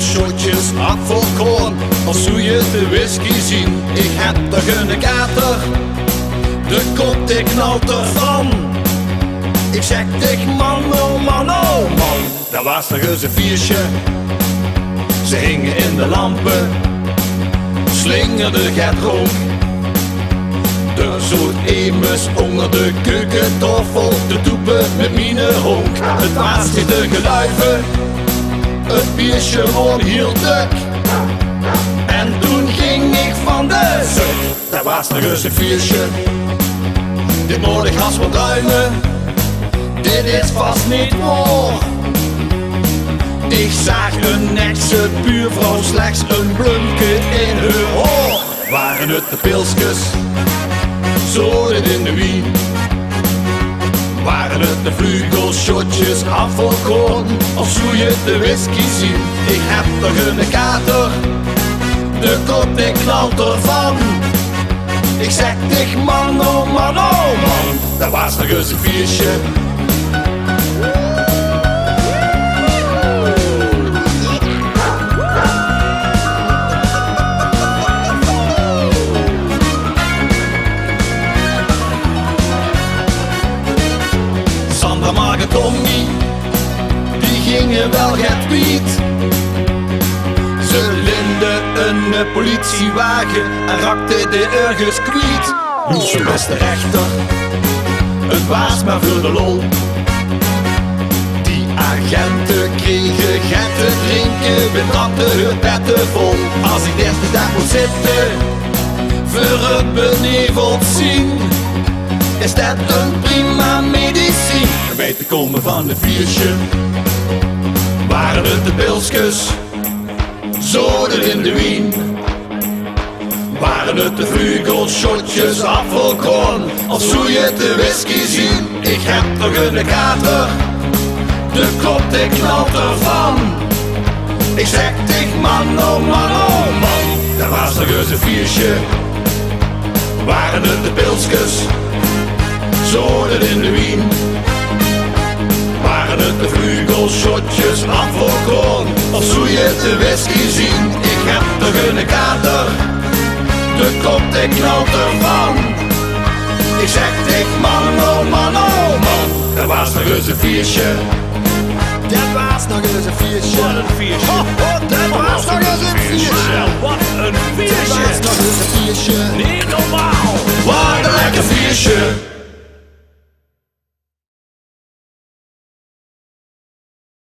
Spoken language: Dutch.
shotjes, apfelkorn of zou je de whisky zien. Ik heb toch een kater, de kop die knalt ervan. Ik zeg tegen man, oh man, oh man. Dat was nog eens een feestje, ze hingen in de lampen, slingerde het rook. Er zoet emus onder de keukentafel, de toepen met mine honk. Het waasje de geluiven, het biertje wordt heel druk. En toen ging ik van de zuk. Dat was nog eens een feestje, dit nodig has wat ruimen. Dit is vast niet waar. Ik zag een nekse buurvrouw slechts een blunke in haar oor. Waren het de pilsjes, zoden in de wien? Waren het de vlugelshotjes, apfelkorn of zou je de whisky zien? Ik heb toch een kater, de kop die knalt ervan. Ik zeg tegen man, oh man, oh man. Dat was nog eens een feestje. Maar Tommy, die gingen wel het wiet. Ze linden een politiewagen en rakte de ergens kwiet. Moest de beste rechter, het was maar voor de lol. Die agenten kregen get te drinken, betrapten hun petten vol. Als ik de eerste dag moet zitten, voor het beneveld zien, is dat een prima medicijn. Weet te komen van het viertje, waren het de pilsjes, zoden in de wien? Waren het de vlugelshotjes, apfelkorn of zou je de whisky zien? Ik heb toch een kater, de kop die knalt ervan. Ik zeg tegen man, oh man, oh man. Dat was nog eens een viertje, waren het de pilsjes, zoden in de wien? Waren het de vlugelshotjes, apfelkorn of zou je de whisky zien? Ik heb toch een kater, de kop die knalt ervan. Ik zeg tegen man, oh man, oh man. Dat was nog eens een feestje, dat was nog eens een feestje. Wat een feestje. Dat was nog eens een feestje. Wat een feestje. Dat was nog eens een feestje. Niet normaal. Wat een lekker feestje.